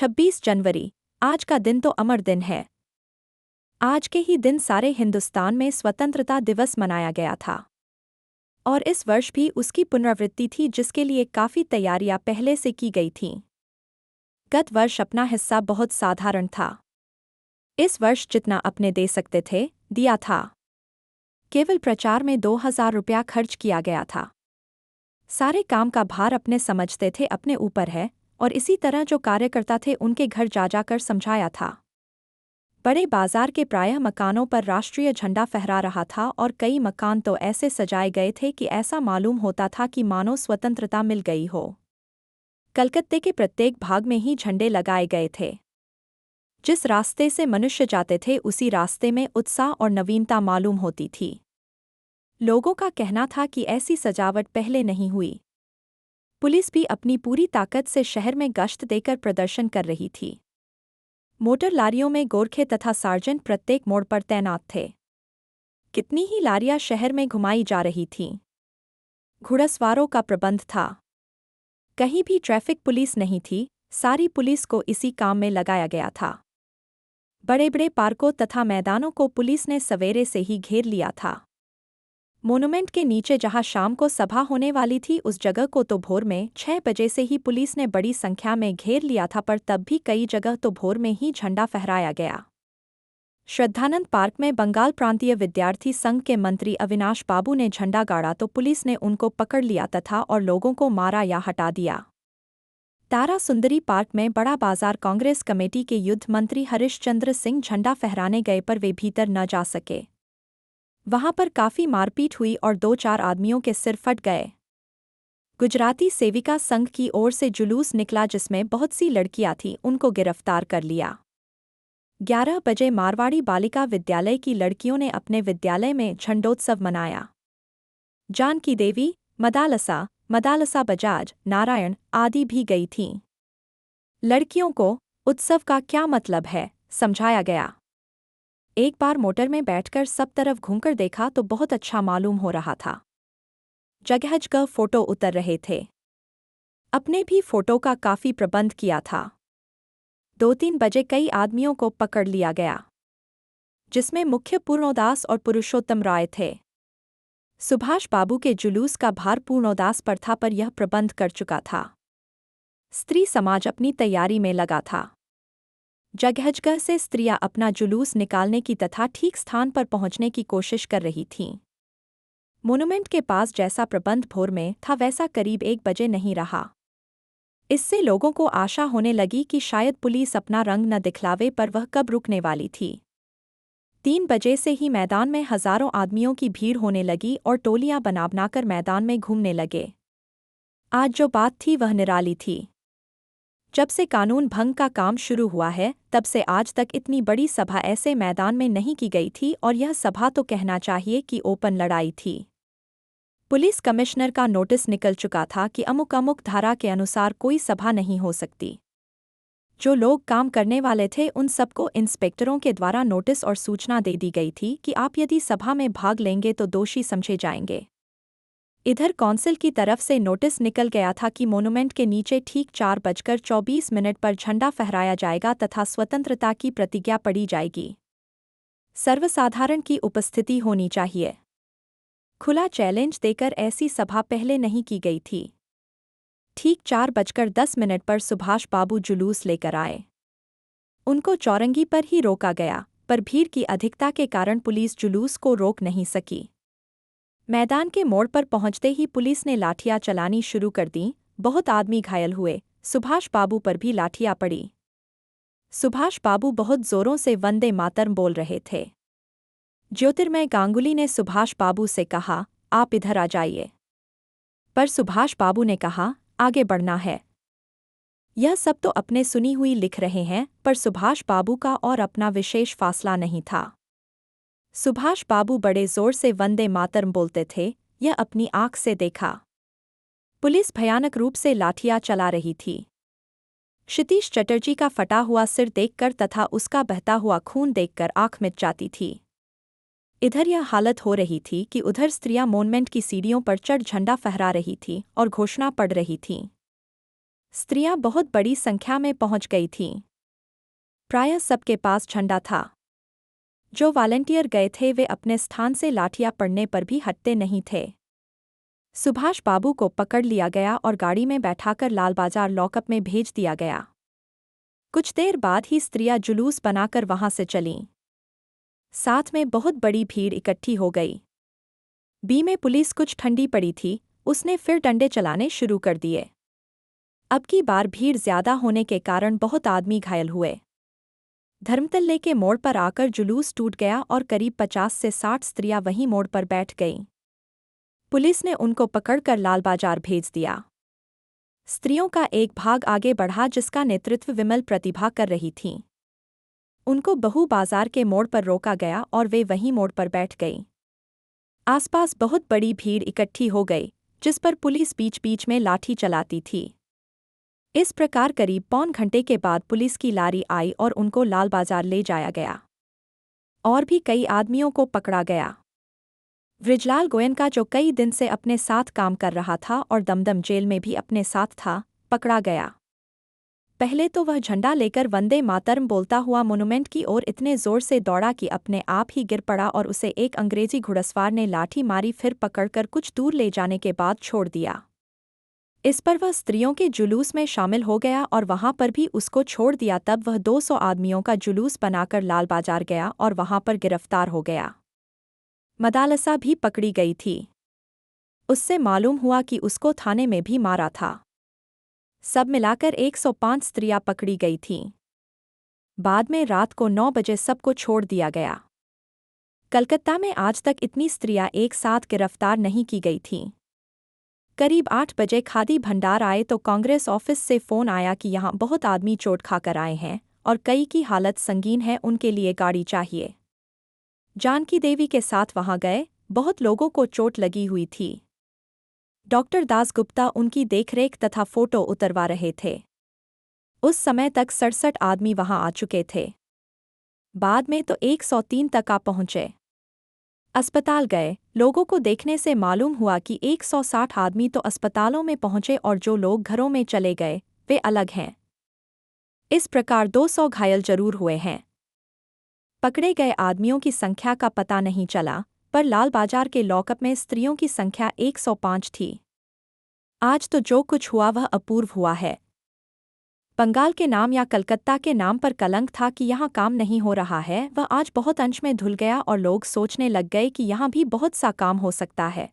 26 जनवरी। आज का दिन तो अमर दिन है। आज के ही दिन सारे हिंदुस्तान में स्वतंत्रता दिवस मनाया गया था और इस वर्ष भी उसकी पुनरावृत्ति थी, जिसके लिए काफ़ी तैयारियां पहले से की गई थीं। गत वर्ष अपना हिस्सा बहुत साधारण था। इस वर्ष जितना अपने दे सकते थे, दिया था। केवल प्रचार में 2000 रुपया खर्च किया गया था। सारे काम का भार अपने समझते थे अपने ऊपर है, और इसी तरह जो कार्यकर्ता थे उनके घर जा जाकर समझाया था। बड़े बाजार के प्रायः मकानों पर राष्ट्रीय झंडा फहरा रहा था और कई मकान तो ऐसे सजाए गए थे कि ऐसा मालूम होता था कि मानो स्वतंत्रता मिल गई हो। कलकत्ते के प्रत्येक भाग में ही झंडे लगाए गए थे। जिस रास्ते से मनुष्य जाते थे उसी रास्ते में उत्साह और नवीनता मालूम होती थी। लोगों का कहना था कि ऐसी सजावट पहले नहीं हुई। पुलिस भी अपनी पूरी ताकत से शहर में गश्त देकर प्रदर्शन कर रही थी। मोटर लारियों में गोरखे तथा सार्जेंट प्रत्येक मोड़ पर तैनात थे। कितनी ही लारियां शहर में घुमाई जा रही थीं। घुड़सवारों का प्रबंध था। कहीं भी ट्रैफिक पुलिस नहीं थी, सारी पुलिस को इसी काम में लगाया गया था। बड़े बड़े पार्कों तथा मैदानों को पुलिस ने सवेरे से ही घेर लिया था। मोनुमेंट के नीचे जहां शाम को सभा होने वाली थी उस जगह को तो भोर में 6 बजे से ही पुलिस ने बड़ी संख्या में घेर लिया था, पर तब भी कई जगह तो भोर में ही झंडा फहराया गया। श्रद्धानंद पार्क में बंगाल प्रांतीय विद्यार्थी संघ के मंत्री अविनाश बाबू ने झंडा गाड़ा तो पुलिस ने उनको पकड़ लिया तथा और लोगों को मारा या हटा दिया। तारा सुंदरी पार्क में बड़ा बाजार कांग्रेस कमेटी के युद्ध मंत्री हरिश्चंद्र सिंह झंडा फहराने गए पर वे भीतर न जा सके। वहां पर काफी मारपीट हुई और 2-4 आदमियों के सिर फट गए। गुजराती सेविका संघ की ओर से जुलूस निकला जिसमें बहुत सी लड़कियां थीं, उनको गिरफ्तार कर लिया। 11 बजे मारवाड़ी बालिका विद्यालय की लड़कियों ने अपने विद्यालय में झंडोत्सव मनाया। जानकी देवी, मदालसा बजाज, नारायण आदि भी गई थीं। लड़कियों को उत्सव का क्या मतलब है समझाया गया। एक बार मोटर में बैठकर सब तरफ घूमकर देखा तो बहुत अच्छा मालूम हो रहा था। जगह जगह फोटो उतर रहे थे। अपने भी फोटो का काफी प्रबंध किया था। 2-3 बजे कई आदमियों को पकड़ लिया गया, जिसमें मुख्य पूर्णोदास और पुरुषोत्तम राय थे। सुभाष बाबू के जुलूस का भार पूर्णोदास पर था, पर यह प्रबंध कर चुका था। स्त्री समाज अपनी तैयारी में लगा था। जगह जगह से स्त्रियां अपना जुलूस निकालने की तथा ठीक स्थान पर पहुंचने की कोशिश कर रही थीं। मोनुमेंट के पास जैसा प्रबंध भोर में था वैसा करीब 1 बजे नहीं रहा। इससे लोगों को आशा होने लगी कि शायद पुलिस अपना रंग न दिखलावे, पर वह कब रुकने वाली थी। 3 बजे से ही मैदान में हजारों आदमियों की भीड़ होने लगी और टोलियां बनाकर मैदान में घूमने लगे। आज जो बात थी वह निराली थी। जब से कानून भंग का काम शुरू हुआ है तब से आज तक इतनी बड़ी सभा ऐसे मैदान में नहीं की गई थी, और यह सभा तो कहना चाहिए कि ओपन लड़ाई थी। पुलिस कमिश्नर का नोटिस निकल चुका था कि अमुक अमुक धारा के अनुसार कोई सभा नहीं हो सकती। जो लोग काम करने वाले थे उन सबको इंस्पेक्टरों के द्वारा नोटिस और सूचना दे दी गई थी कि आप यदि सभा में भाग लेंगे तो दोषी समझे जाएंगे। इधर कौंसिल की तरफ से नोटिस निकल गया था कि मोनुमेंट के नीचे ठीक 4:24 पर झंडा फहराया जाएगा तथा स्वतंत्रता की प्रतिज्ञा पढ़ी जाएगी। सर्वसाधारण की उपस्थिति होनी चाहिए। खुला चैलेंज देकर ऐसी सभा पहले नहीं की गई थी। ठीक 4:10 पर सुभाष बाबू जुलूस लेकर आए। उनको चौरंगी पर ही रोका गया, पर भीड़ की अधिकता के कारण पुलिस जुलूस को रोक नहीं सकी। मैदान के मोड़ पर पहुंचते ही पुलिस ने लाठियां चलानी शुरू कर दीं। बहुत आदमी घायल हुए। सुभाष बाबू पर भी लाठियां पड़ी। सुभाष बाबू बहुत जोरों से वंदे मातरम बोल रहे थे। ज्योतिर्मय गांगुली ने सुभाष बाबू से कहा, आप इधर आ जाइए। पर सुभाष बाबू ने कहा, आगे बढ़ना है। यह सब तो अपने सुनी हुई लिख रहे हैं, पर सुभाष बाबू का और अपना विशेष फासला नहीं था। सुभाष बाबू बड़े जोर से वंदे मातरम बोलते थे, यह अपनी आंख से देखा। पुलिस भयानक रूप से लाठियां चला रही थी। क्षितीश चटर्जी का फटा हुआ सिर देखकर तथा उसका बहता हुआ खून देखकर आंख मिच जाती थी। इधर यह हालत हो रही थी कि उधर स्त्रियां मोनुमेंट की सीढ़ियों पर चढ़ झंडा फहरा रही थीं और घोषणा पढ़ रही थीं। स्त्रियां बहुत बड़ी संख्या में पहुंच गई थीं। प्रायः सबके पास झंडा था। जो वॉलंटियर गए थे वे अपने स्थान से लाठियां पड़ने पर भी हटते नहीं थे। सुभाष बाबू को पकड़ लिया गया और गाड़ी में बैठाकर लालबाजार लॉकअप में भेज दिया गया। कुछ देर बाद ही स्त्रियां जुलूस बनाकर वहां से चलीं। साथ में बहुत बड़ी भीड़ इकट्ठी हो गई। बी में पुलिस कुछ ठंडी पड़ी थी, उसने फिर डंडे चलाने शुरू कर दिए। अब की बार भीड़ ज्यादा होने के कारण बहुत आदमी घायल हुए। धर्मतल्ले के मोड़ पर आकर जुलूस टूट गया और करीब 50 से 60 स्त्रियां वहीं मोड़ पर बैठ गईं। पुलिस ने उनको पकड़कर लालबाजार भेज दिया। स्त्रियों का एक भाग आगे बढ़ा जिसका नेतृत्व विमल प्रतिभा कर रही थीं। उनको बहू बाजार के मोड़ पर रोका गया और वे वहीं मोड़ पर बैठ गईं। आसपास बहुत बड़ी भीड़ इकट्ठी हो गई, जिस पर पुलिस बीच बीच में लाठी चलाती थी। इस प्रकार करीब पौन घंटे के बाद पुलिस की लारी आई और उनको लालबाजार ले जाया गया। और भी कई आदमियों को पकड़ा गया। बृजलाल गोयनका जो कई दिन से अपने साथ काम कर रहा था और दमदम जेल में भी अपने साथ था, पकड़ा गया। पहले तो वह झंडा लेकर वंदे मातरम बोलता हुआ मोनुमेंट की ओर इतने जोर से दौड़ा कि अपने आप ही गिर पड़ा और उसे एक अंग्रेजी घुड़सवार ने लाठी मारी, फिर पकड़कर कुछ दूर ले जाने के बाद छोड़ दिया। इस पर वह स्त्रियों के जुलूस में शामिल हो गया और वहां पर भी उसको छोड़ दिया। तब वह 200 आदमियों का जुलूस बनाकर लालबाजार गया और वहां पर गिरफ्तार हो गया। मदालसा भी पकड़ी गई थी। उससे मालूम हुआ कि उसको थाने में भी मारा था। सब मिलाकर 105 स्त्रियां पकड़ी गई थीं। बाद में रात को 9 बजे सबको छोड़ दिया गया। कलकत्ता में आज तक इतनी स्त्रियां एक साथ गिरफ्तार नहीं की गई थीं। करीब 8 बजे खादी भंडार आए तो कांग्रेस ऑफिस से फोन आया कि यहाँ बहुत आदमी चोट खाकर आए हैं और कई की हालत संगीन है, उनके लिए गाड़ी चाहिए। जानकी देवी के साथ वहां गए। बहुत लोगों को चोट लगी हुई थी। डॉक्टर दासगुप्ता उनकी देखरेख तथा फोटो उतरवा रहे थे। उस समय तक 67 आदमी वहां आ चुके थे। बाद में तो 103 तक आ पहुंचे। अस्पताल गए। लोगों को देखने से मालूम हुआ कि 160 आदमी तो अस्पतालों में पहुंचे और जो लोग घरों में चले गए वे अलग हैं। इस प्रकार 200 घायल जरूर हुए हैं। पकड़े गए आदमियों की संख्या का पता नहीं चला, पर लालबाजार के लॉकअप में स्त्रियों की संख्या 105 थी। आज तो जो कुछ हुआ वह अपूर्व हुआ है। बंगाल के नाम या कलकत्ता के नाम पर कलंक था कि यहाँ काम नहीं हो रहा है, वह आज बहुत अंश में धुल गया और लोग सोचने लग गए कि यहाँ भी बहुत सा काम हो सकता है।